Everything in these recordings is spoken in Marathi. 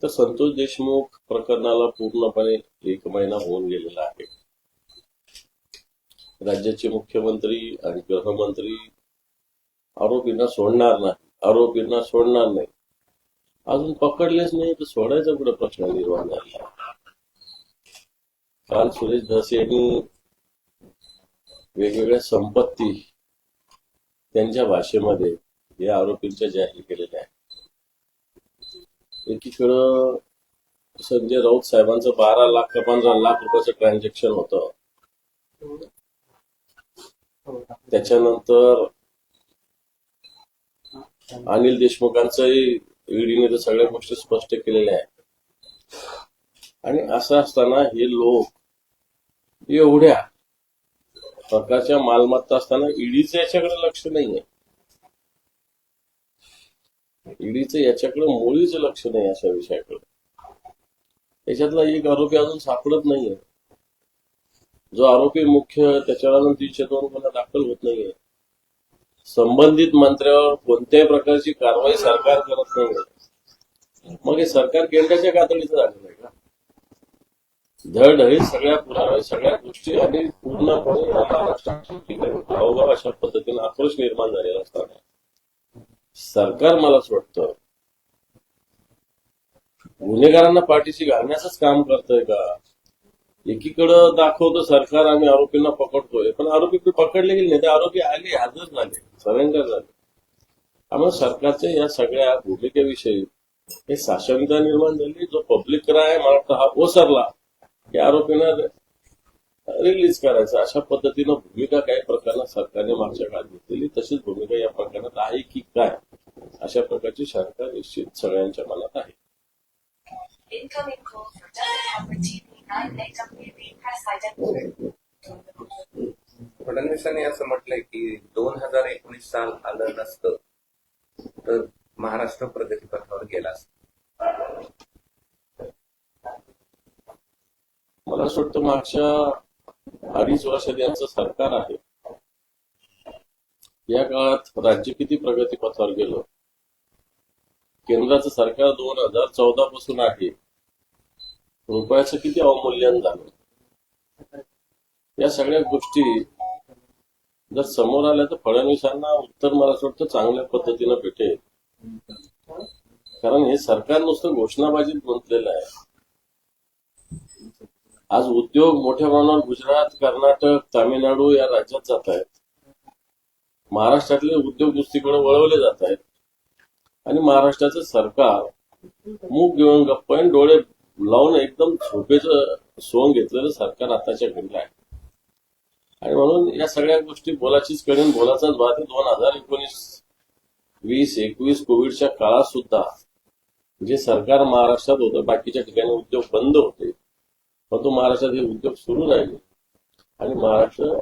तर संतोष देशमुख प्रकरणाला पूर्णपणे 1 महिना होऊन गेलेला आहे. राज्याचे मुख्यमंत्री आणि गृहमंत्री आरोपींना सोडणार नाही. अजून पकडलेच नाही तर सोडायचा कुठे प्रश्न निर्माण झाला. काल सुरेश धस यांनी वेगवेगळ्या संपत्ती त्यांच्या भाषेमध्ये या आरोपींच्या जाहीर केलेल्या आहेत. एकीकडं संजय राऊत साहेबांचं 12 लाख का 15 लाख रुपयाचं ट्रान्झॅक्शन होतं. त्याच्यानंतर अनिल देशमुखांचंही ईडीने तर सगळ्या गोष्टी स्पष्ट केलेल्या आहेत. आणि असं असताना हे लोक एवढ्या प्रकारच्या मालमत्ता असताना ईडीचं याच्याकडे लक्ष नाहीये. ईडीचं याच्याकडे मुळीच लक्ष नाही अशा विषयाकडे. त्याच्यातला एक आरोपी अजून सापडत नाहीये. जो आरोपी मुख्य त्याच्यावर अजून 302 गुन्हा दाखल होत नाहीये. संबंधित मंत्र्यावर कोणत्याही प्रकारची कारवाई सरकार करत नाही. मग हे सरकार गेंड्याच्या कातडीचं झालेलं आहे का? धडधडीत सगळ्या पुरावे सगळ्या गोष्टी आणि पूर्णपणे महाराष्ट्रात अशा पद्धतीने आक्रोश निर्माण झालेला असताना सरकार मला असं वाटतं गुन्हेगारांना पाठीशी घालण्याचंच काम करतंय का? एकीकडं दाखवतं सरकार आम्ही आरोपींना पकडतोय, पण आरोपी पकडले गेले नाही. ते आरोपी आले, हजर झाले, सरेंडर झाले. त्यामुळे सरकारच्या या सगळ्या भूमिकेविषयी हे साशंकता निर्माण झाली. जो पब्लिक क्राय मला वाटतं हा ओसरला की आरोपींना रिलीज करायचा अशा पद्धतीनं भूमिका काही प्रकरणात सरकारने मागच्या काळात घेतलेली तशीच भूमिका या प्रकरणात आहे की काय अशा प्रकारची शंका निश्चित सगळ्यांच्या मनात आहे. फडणवीसांनी असं म्हटलंय की 2019 साल आलं नसतं तर महाराष्ट्र प्रगतीपथावर गेला असतं. मला असं वाटतं मागच्या 2.5 वर्षात यांचं सरकार आहे. या काळात राज्य किती प्रगतीपथावर गेलं. केंद्राचं सरकार 2014 पासून आहे. रुपयाचं किती अवमूल्यन झालं. या सगळ्या गोष्टी जर समोर आल्या तर फडणवीसांना उत्तर मला असं वाटतं चांगल्या पद्धतीनं भेटेल. कारण हे सरकार नुसतं घोषणाबाजीत गुंतलेलं आहे. आज उद्योग मोठ्या प्रमाणावर गुजरात, कर्नाटक, तामिळनाडू या राज्यात जात आहेत. महाराष्ट्रातले उद्योग दुसरीकडे वळवले जात आहेत आणि महाराष्ट्राचं सरकार मूग घेऊन गप्प डोळे लावून एकदम झोपेचं सोंग घेतलेलं सरकार आताच्या घडीला आहे. आणि म्हणून या सगळ्या गोष्टी बोलाचीच कडेन बोलाचाच भाग आहे. 2019, 20, 21 कोविडच्या काळात सुद्धा जे सरकार महाराष्ट्रात होतं बाकीच्या ठिकाणी उद्योग बंद होते, परंतु महाराष्ट्रात हे उद्योग सुरू राहिले आणि महाराष्ट्र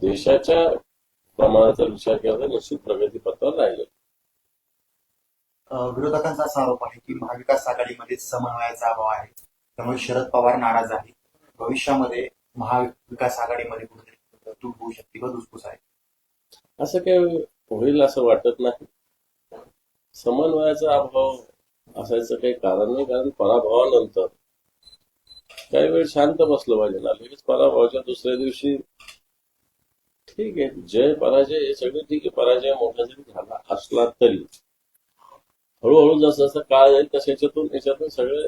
देशाच्या प्रमाणाचा विचार केला तर निश्चित प्रगतीपथावर राहिले. विरोधकांचा असा आरोप आहे की महाविकास आघाडीमध्ये समन्वयाचा अभाव आहे, त्यामुळे शरद पवार नाराज आहे. भविष्यामध्ये महाविकास आघाडीमध्ये कुठेतरी तूट होऊ शकते व धुसफूस आहे. असं काही होईल असं वाटत नाही. समन्वयाचा अभाव असायचं काही कारण नाही. कारण पराभवानंतर काही वेळ शांत बसलं पाहिजे ना. लगेच पराभवाच्या दुसऱ्या दिवशी ठीक आहे, जय पराजय हे सगळे ठीक आहे. पराजय मोठा जरी झाला असला तरी हळूहळू जसं जसं काळ जाईल तसं याच्यातून सगळे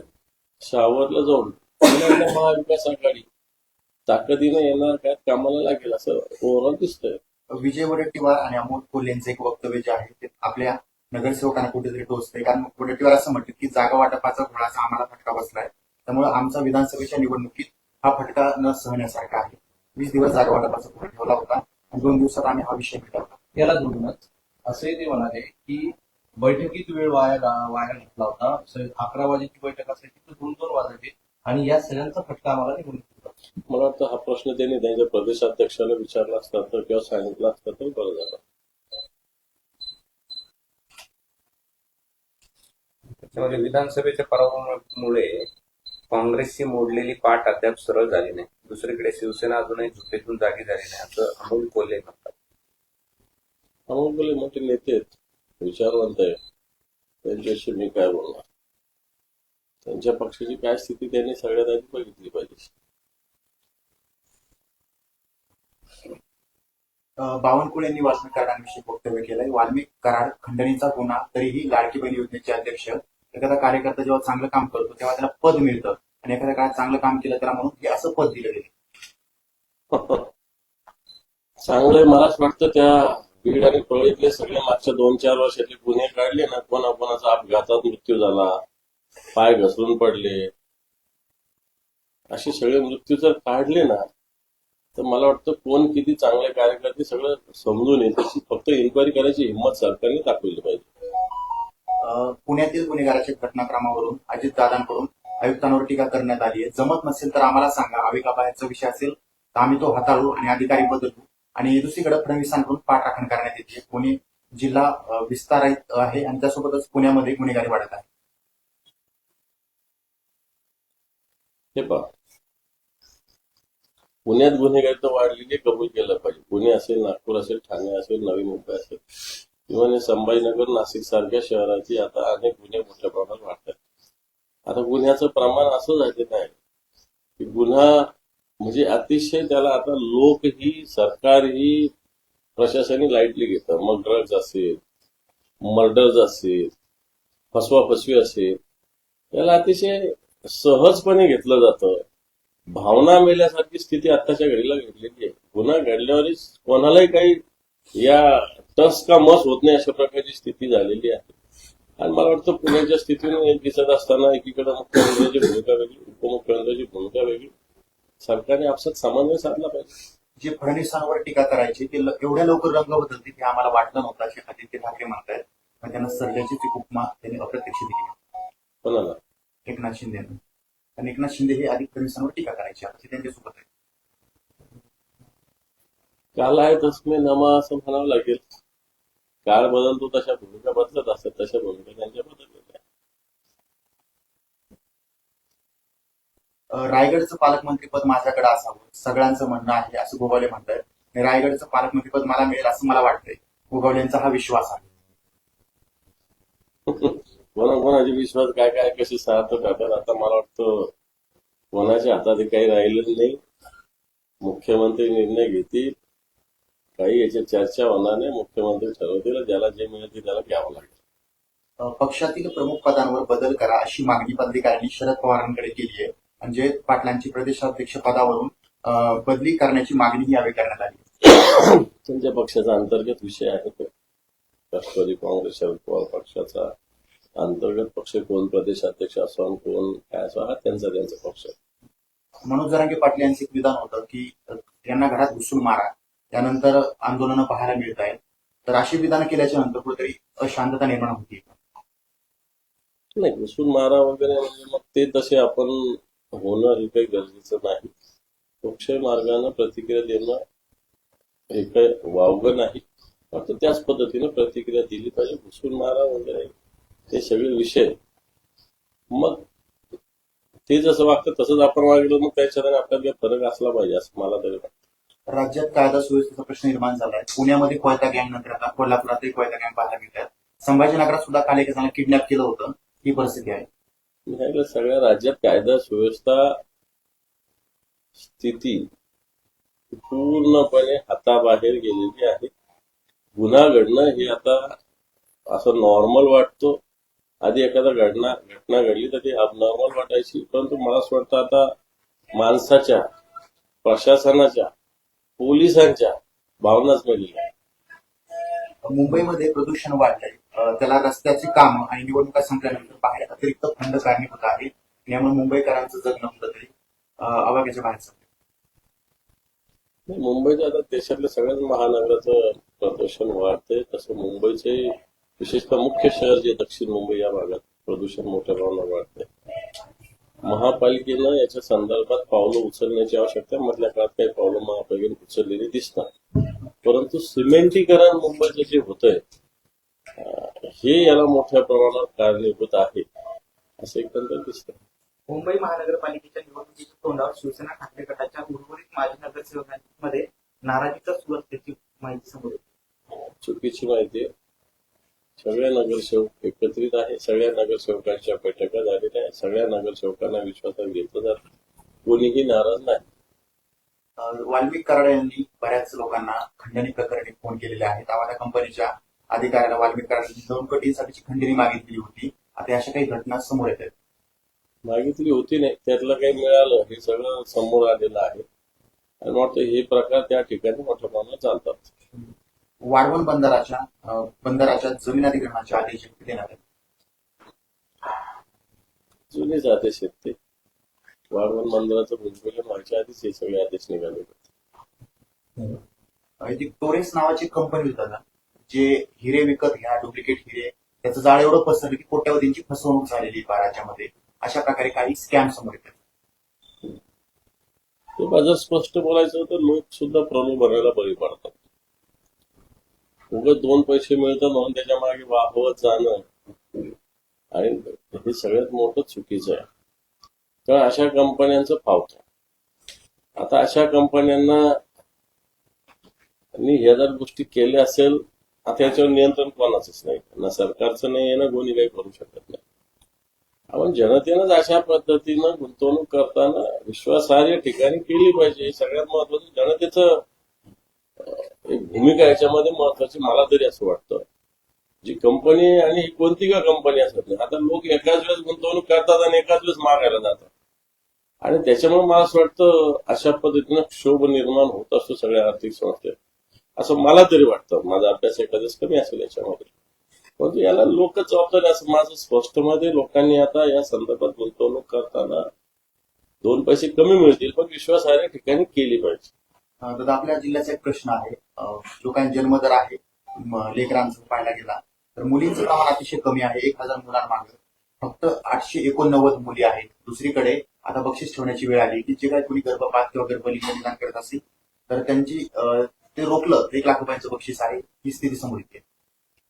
शावरला जाऊन महाविकास आघाडी ताकदीने येणार काय कामाला लागेल असं ओव्हरऑल दिसतंय. विजय वडेट्टीवार आणि अमोल कोल्हे यांचं एक वक्तव्य जे आहे ते आपल्या नगरसेवकांना कुठेतरी टोचतंय. कारण वडेट्टीवार असं म्हटलं की जागा वाटपाचा घोळाचा आम्हाला फटका बसलाय, त्यामुळे आमचा विधानसभेच्या निवडणुकीत हा फटका न सहण्यासारखा आहे. 20 दिवस जागा वाटपाचा घोळ ठेवला होता आणि 2 दिवसात आम्ही हा विषय मिटवला. याला जोडूनच असंही ते म्हणाले की बैठकीत वेळ वाया घातला होता. 11 वाजेची बैठक असायची तर 2-2 वाजायचे आणि या सगळ्यांचा फटका आम्हाला निवडणुकीत. मला वाटतं हा प्रश्न त्यांनी त्यांच्या प्रदेशाध्यक्षाला विचारला असता तर किंवा सांगितलं असतं तर बरं झालं. त्याच्यामध्ये विधानसभेच्या पराभवामुळे काँग्रेसची मोडलेली पाठ अद्याप सरळ झाली नाही. दुसरीकडे शिवसेना अजूनही झोपेतून जागी झाली नाही असं अमोल कोल्हे म्हणतात. अमोल कोल्हे मोठे नेते आहेत, विचारवंत आहे, त्यांच्याशी मी काय बोलणार. त्यांच्या पक्षाची काय स्थिती त्यांनी सगळ्यात आधी बघितली पाहिजे. बावनकुळे यांनी वाल्मिक कराडांविषयी वक्तव्य केलंय. वाल्मिक कराड खंडणीचा गुन्हा, तरीही लाडकी बहीण योजनेचे अध्यक्ष. एखादा कार्यकर्ता जेव्हा चांगलं काम करतो तेव्हा त्याला पद मिळतं आणि एखाद्या काळात चांगलं काम केलं त्याला म्हणून हे असं पद दिलं गेलं. चांगलंय. मला असं वाटतं त्या बीड आणि परळीतले सगळे मागच्या 2-4 वर्षातले गुन्हे काढले ना, कोणाकोणाचा अपघातात मृत्यू झाला, पाय घसरून पडले, असे सगळे मृत्यू जर काढले ना, तर मला वाटतं कोण किती चांगले कार्यकर्ते सगळं समजून येईल. तशी फक्त इन्क्वायरी करायची हिंमत सरकारने दाखवली पाहिजे. पुण्यातील गुन्हेगाराच्या घटनाक्रमावरून अजितदादांकडून आयुक्तांवर टीका करण्यात आली आहे. जमत नसेल तर आम्हाला सांगा, आवेगाबाहेरचा विषय असेल तर आम्ही तो हाताळू आणि अधिकारी बदलू. आणि दुसरीकडे फडणवीसांकडून पाठराखण करण्यात येते. पुणे जिल्हा विस्तारित आहे आणि त्यासोबतच पुण्यामध्ये गुन्हेगारी वाढत आहे. हे पहा, पुण्यात गुन्हेगारी तर वाढलेली कबूल केलं पाहिजे. पुणे असेल, नागपूर असेल, ठाणे असेल, नवी मुंबई असेल, किंवा संभाजीनगर, नाशिक सारख्या शहराची आता अनेक गुन्हे मोठ्या प्रमाणात वाढतात. आता गुन्ह्याचं प्रमाण असं झालेलं आहे की गुन्हा म्हणजे अतिशय त्याला आता लोकही, सरकारही, प्रशासनही लाईटली घेतं. मग ड्रग्ज असेल, मर्डर्स असेल, फसवाफसवी असेल, त्याला अतिशय सहजपणे घेतलं जातं. भावना मेल्यासारखी स्थिती आत्ताच्या घडीला घडलेली आहे. गुन्हा घडल्यावरच कोणालाही काही या टस का मस होत नाही अशा प्रकारची स्थिती झालेली आहे. आणि मला वाटतं पुण्याच्या स्थितीने दिसत असताना एकीकडे मुख्यमंत्र्यांची भूमिका वेगळी, उपमुख्यमंत्र्यांची भूमिका वेगळी, सरकारने आपसात समन्वय साधला पाहिजे. जे फडणवीसांवर टीका करायची ते एवढ्या लवकर रंग बदलतील हे आम्हाला वाटलं नव्हतं असे आदित्य ठाकरे म्हणतायत. पण त्यांना सर्जाची ती उपमा त्यांनी अप्रत्यक्ष दिली. कोणाला? एकनाथ शिंदे. आणि एकनाथ शिंदे हे अधिक फडणवीसांवर टीका करायचे, आता ते त्यांच्यासोबत आहे. काल आहे तसमे नमा असं म्हणावं लागेल. काळ बदलतो तशा भूमिका बदलत असतात, तशा भूमिका त्यांच्या बदललेल्या. रायगडचं पालकमंत्रीपद माझ्याकडे असावं सगळ्यांचं म्हणणं आहे असं गोगावले म्हणतात. आणि रायगडचं पालकमंत्रीपद मला मिळेल असं मला वाटतंय. गोगावलेंचा हा विश्वास आहे. कोणाकोणाचे विश्वास काय काय कशी सार्थ करतात आता मला वाटतं कोणाच्या हातात काही राहिलेलं नाही. मुख्यमंत्री निर्णय घेतील, काही याची चर्चा होणार नाही. मुख्यमंत्री ठरवतील, ज्याला जे मिळेल ते त्याला घ्यावं लागेल. पक्षातील प्रमुख पदांवर बदल करा अशी मागणी पदाधिकाऱ्यांनी शरद पवारांकडे केली आहे. म्हणजे पाटलांची प्रदेशाध्यक्ष पदावरून बदली करण्याची मागणी यावेळी करण्यात आली. त्यांच्या पक्षाचा अंतर्गत विषय आहे तो. राष्ट्रवादी काँग्रेस, शरद पवार पक्षाचा अंतर्गत पक्ष कोण प्रदेशाध्यक्ष असो आणि कोण काय असो, हा त्यांचा पक्ष आहे. मनोज जरांगे पाटील यांचं एक विधान होतं की त्यांना घरात घुसून मारा, त्यानंतर आंदोलनं पाहायला मिळत आहेत. तर अशी विधानं केल्याच्या नंतर कुठेतरी अशांतता निर्माण होती. नाही, घुसून मारा वगैरे म्हणजे मग ते तसे आपण होणं हे काही गरजेचं नाही. लोकशाही मार्गाने प्रतिक्रिया देणं हे काही वावगं नाही. फक्त त्याच पद्धतीने प्रतिक्रिया दिली पाहिजे. घुसून मारा वगैरे हे सगळे विषय मग ते जसं वागतं तसंच आपण वागलो, मग त्याच्यात आपल्यात काही फरक असला पाहिजे असं मला तरी वाटतं. राज्यात कायदा सुव्यवस्थेचा प्रश्न निर्माण झालाय. पुण्यामध्ये कोयता गँग, नंतर आता कोल्हापुरातही कोयता गँग पाहायला मिळतात. संभाजीनगरात सुद्धा काल एका जणांना किडनॅप केलं होतं. ही परिस्थिती आहे. सगळ्या राज्यात कायदा सुव्यवस्था स्थिती पूर्णपणे हाताबाहेर गेलेली आहे. गुन्हा घडणं हे आता असं नॉर्मल वाटतो. आधी एखादा घटना घडली तर ती अबनॉर्मल वाटायची, परंतु मला असं वाटतं आता माणसाच्या, प्रशासनाच्या, पोलिसांच्या भावनाच मिळाल्या. मुंबईमध्ये प्रदूषण वाढलंय. त्याला रस्त्याची कामं आणि निवडणुका संपल्यानंतर बाहेर अतिरिक्त फंड कारणीभूत आहे. यामुळे मुंबईकरांचं जगणं कुठंतरी आवाक्याच्या बाहेर चाललंय. मुंबईचं आता देशातल्या सगळ्याच महानगराचं प्रदूषण वाढतंय. तसं मुंबईचे विशेषतः मुख्य शहर जे दक्षिण मुंबई या भागात प्रदूषण मोठ्या प्रमाणात वाढतंय. महापालिकेनं याच्या संदर्भात पावलं उचलण्याची आवश्यकता मधल्या काळात काही पावलं महापालिकेने उचललेली दिसतात. परंतु सिमेंटीकरण मुंबईचं जे होतंय हे याला मोठ्या प्रमाणात कारणीभूत आहे असं एकंदर दिसतं. मुंबई महानगरपालिकेच्या निवडणुकीच्या तोंडावर शिवसेना ठाकरे गटाच्या उर्वरित माजी नगरसेवकांमध्ये नाराजीचा सूर असल्याची माहिती समोर येते. चुकीची माहिती आहे. सगळे नगरसेवक एकत्रित आहे. सगळ्या नगरसेवकांच्या बैठका झालेल्या आहेत. सगळ्या नगरसेवकांना विश्वासात घेतलं जातं, कोणीही नाराज नाही. वाल्मिक कराड यांनी बऱ्याच लोकांना खंडणी प्रकरणी फोन केलेले आहेत. आम्हाला कंपनीच्या अधिकाऱ्याला वाल्मिक कराड यांनी 2 कोटींसाठीची खंडणी मागितली होती. आता अशा काही घटना समोर येत आहेत. मागितली होती नाही, त्यातलं काही मिळालं हे सगळं समोर आलेलं आहे. आणि वाटतं हे प्रकार त्या ठिकाणी मोठ्या प्रमाणात चालतात. वाढवण बंदराच्या जमीन अधिग्रहणाचे आदेश देण्यात आले. जुनेच आदेश आहेत ते. वाढवण बंदराचं भूमिपूजन व्हायच्या आधीच हे सगळे आदेश निघाले होते. एक टोरेस नावाची कंपनी होता जे हिरे विकत घ्या, डुप्लिकेट हिरे, त्याचं जाळ एवढं पसरलं की कोट्यवधींची फसवणूक झालेली राज्यामध्ये. अशा प्रकारे काही स्कॅम समोर येतात. ते जर स्पष्ट बोलायचं तर लोक सुद्धा प्रलोभनाला बळी पडतात. उगाच 2 पैसे मिळतात म्हणून त्याच्या मागे वाहवत जाणं आणि हे सगळ्यात मोठं चुकीचं आहे. तर अशा कंपन्यांचं फावतं. आता अशा कंपन्यांना ह्या जर गोष्टी केल्या असेल, आता याच्यावर नियंत्रण कोणाचंच नाही, ना सरकारचं नाही आहे, ना कोणी काही करू शकत नाही. आपण जनतेनंच अशा पद्धतीनं गुंतवणूक करताना विश्वासार्ह ठिकाणी केली पाहिजे. सगळ्यात महत्वाचं जनतेचं एक भूमिका याच्यामध्ये महत्वाची मला तरी असं वाटतं. जी कंपनी आणि कोणती का कंपनी असत नाही, आता लोक एकाच वेळेस गुंतवणूक करतात आणि एकाच वेळेस मागायला जातात. आणि त्याच्यामुळे मला असं वाटतं अशा पद्धतीनं क्षोभ निर्माण होत असतो सगळ्या आर्थिक संस्थेत, असं मला तरी वाटतं. माझा अभ्यास एखाद्याच कमी असेल याच्यामध्ये, परंतु याला लोक जबाबदारी असं माझं स्पष्ट मध्ये. लोकांनी आता या संदर्भात गुंतवणूक करताना 2 पैसे कमी मिळतील पण विश्वासार्ह ठिकाणी केली पाहिजे. दादा, आपल्या जिल्ह्याचा एक प्रश्न आहे. जो काही जन्मदर आहे लेकरांचा पाहायला गेला तर मुलींचं प्रमाण अतिशय कमी आहे. 1000 मुलांमागे फक्त 889 मुली आहेत. दुसरीकडे आता बक्षीस ठेवण्याची वेळ आली की जे काही कोणी गर्भपात किंवा गर्भलिंग निदान करत असेल तर त्यांची ते रोखलं 1 लाख रुपयांचं बक्षीस आहे. ही स्थिती समोर येते.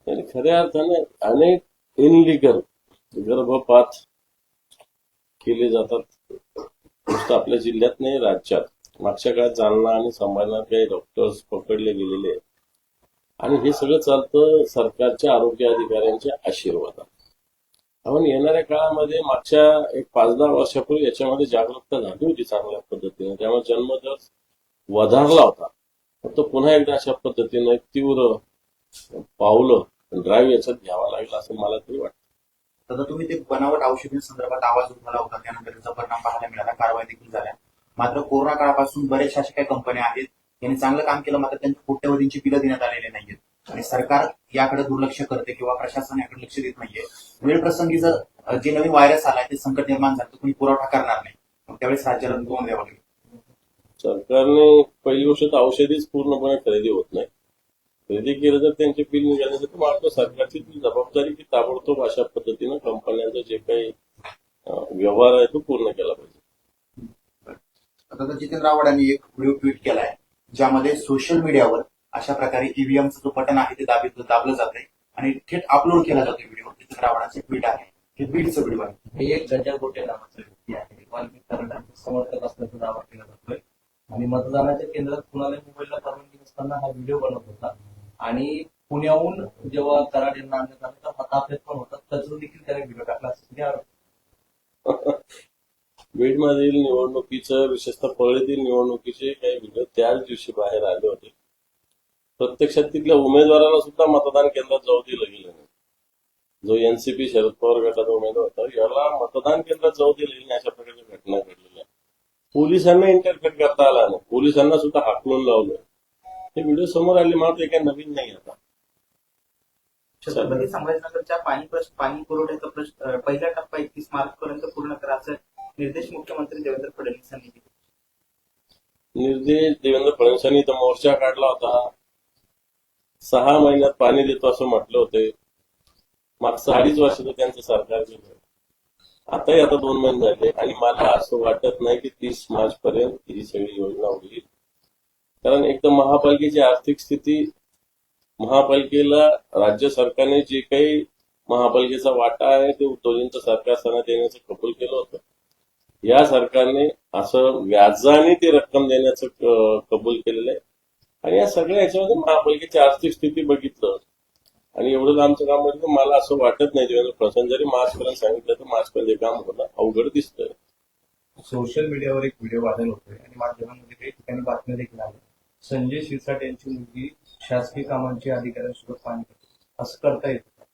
आणि खऱ्या अर्थाने अनेक इनलिगल गर्भपात केले जातात, नुसतं आपल्या जिल्ह्यात नाही राज्यात. मागच्या काळात जालना आणि संभाजीनगर काही डॉक्टर्स पकडले गेलेले आहेत. आणि हे सगळं चालतं सरकारच्या आरोग्य अधिकाऱ्यांच्या आशीर्वादात. आपण येणाऱ्या काळामध्ये मागच्या एक 5-10 वर्षापूर्वी याच्यामध्ये जागरूकता झाली होती चांगल्या पद्धतीने, त्यामुळे जन्मदर वधारला होता. फक्त पुन्हा एकदा अशा पद्धतीनं एक तीव्र पावलं ड्राईव्ह याच्यात घ्यावा लागेल असं मला तरी वाटतं. आता तुम्ही ते बनावट औषधांसंदर्भात आवाज उठवला होता, त्यानंतर त्याचा परिणाम पाहायला मिळाला, कारवाई देखील झाल्या. मात्र कोरोना काळापासून बरेचशा अशा काही कंपन्या आहेत यांनी चांगलं काम केलं, मात्र त्यांच्या कोट्यवधींची बिलं देण्यात आलेली नाहीयेत. आणि सरकार याकडे दुर्लक्ष करते किंवा प्रशासन याकडे लक्ष देत नाहीये. वेळ प्रसंगी जर जे नवीन व्हायरस आलाय ते संकट निर्माण झालं तर कोणी पुरवठा करणार नाही, मग त्यावेळेस राज्याला दोन द्यावं लागेल. सरकारने पहिली गोष्ट तर औषधीच पूर्णपणे खरेदी होत नाही. खरेदी केलं तर त्यांचे बिल निघाल्यानंतर मात्र सरकारची ती जबाबदारी की ताबडतोब अशा पद्धतीनं कंपन्यांचा जे काही व्यवहार आहे तो पूर्ण केला पाहिजे. आता जितेंद्र आव्हाड यांनी एक व्हिडिओ ट्विट केलाय ज्यामध्ये सोशल मीडियावर अशा प्रकारे ईव्हीएमचं जो बटन आहे ते दाबलं जातंय आणि थेट अपलोड केला जातोय व्हिडिओ. जितेंद्र आव्हाडांचे ट्विट आहे, हे बीडचं व्हिडिओ आहे. हे एक गजा गोटे नावाचा व्यक्ती आहे, वाल्मिक कराडांचे समर्थक असल्याचा दावा केला जातोय. आणि मतदानाच्या केंद्रात कुणाला मोबाईलला परवानगी नसताना हा व्हिडिओ बनवत होता. आणि पुण्याहून जेव्हा कराड यांना आणण्यात आलं तर हाताफेत पण होता, त्याचं देखील त्याने व्हिडिओ टाकला असं बीडमधील निवडणुकीचं, विशेषतः परळीतील निवडणुकीचे काही व्हिडिओ त्याच दिवशी बाहेर आले होते. प्रत्यक्षात तिथल्या उमेदवाराला सुद्धा मतदान केंद्रात जाऊ दिलं गेलं नाही. जो एनसीपी शरद पवार गटाचा उमेदवार होता याला मतदान केंद्रात जाऊ दिलं नाही. अशा प्रकारच्या घटना घडलेल्या. पोलिसांना इंटरफेअर करता आला नाही, पोलिसांना सुद्धा हाकलून लावलं. हे व्हिडिओ समोर आले, मात्र काही नवीन नाही. आता छत्रपती संभाजीनगरच्या पाणी पुरवठ्याचा प्रश्न पहिला टप्पा 31 मार्च पर्यंत पूर्ण करायचा निर्देश मुख्यमंत्री देवेंद्र फडणवीस यांनी दिले. निर्देश देवेंद्र फडणवीसांनी तर मोर्चा काढला होता. 6 महिन्यात पाणी देतो असं म्हटलं होते. मागचं 2.5 वर्षाचं त्यांचं सरकार गेलं. आताही आता 2 महिने झाले आणि मला असं वाटत नाही की 30 मार्च पर्यंत ही सगळी योजना होईल. कारण एक तर महापालिकेची आर्थिक स्थिती, महापालिकेला राज्य सरकारने जे काही महापालिकेचा वाटा आहे ते उद्योजकांचं सरकार असताना देण्याचं कबूल केलं होतं. या सरकारने असं व्याजाने ती रक्कम देण्याचं कबूल केलेलं आहे. आणि या सगळ्या याच्यामध्ये महापालिकेची आर्थिक स्थिती बघितलं आणि एवढं लांबचं काम म्हणजे मला असं वाटत नाही देवेंद्र फडणवीस जरी मार्च पर्यंत सांगितलं तर मार्च पर्यंत हे काम होणं अवघड दिसतंय. सोशल मीडियावर एक व्हिडिओ व्हायरल होतोय आणि माध्यमांमध्ये काही ठिकाणी बातम्या देखील आल्या. संजय शिरसाट यांची मुलगी शासकीय कामांची अधिकाऱ्यांसोबत पाहणी करते, असं करता येतं का?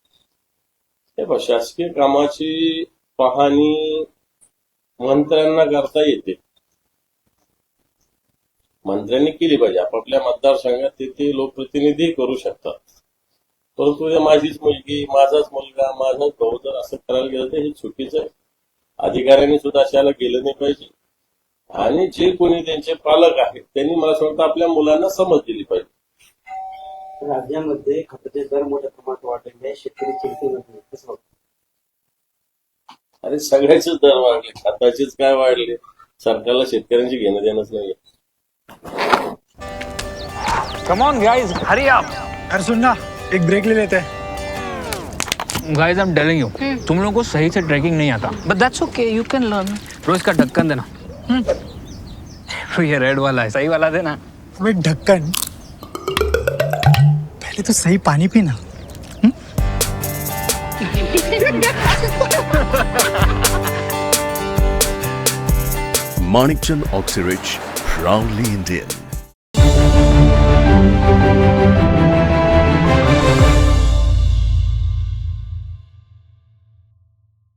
हे बघ, शासकीय कामाची पाहणी मंत्र्यांना करता येते, मंत्र्यांनी केली पाहिजे. आपापल्या मतदारसंघात ते लोकप्रतिनिधी करू शकतात. परंतु हे माझीच मुलगी, माझाच मुलगा, माझाच भाऊ जर असं करायला गेलं तर हे चुकीचं आहे. अधिकाऱ्यांनी सुद्धा अशाला गेलं नाही पाहिजे. आणि जे कोणी त्यांचे पालक आहेत त्यांनी मला असं वाटतं आपल्या मुलांना समज दिली पाहिजे. राज्यामध्ये खताचे दर मोठ्या प्रमाणात वाढलेले, शेतकरी चिंतेमध्ये कसं वाटतं? अरे सगळ्याचेच दर वाढले, खताचेच काय वाढले, सरकारला शेतकऱ्यांची घेणं देणंच नाहीये. कम ऑन गाइस, हरी आप. अरे सुन ना, एक ब्रेक ले लेते हैं. Guys I am telling you, तुम लोगों को सही से ट्रैकिंग नहीं आता, but that's okay, you can learn. रोज का ढक्कन देना. ये रेड वाला है, सही वाला देना. अबे ढक्कन, पहले तो सही पानी पीना. Manikchand Oxyrich, proudly Indian.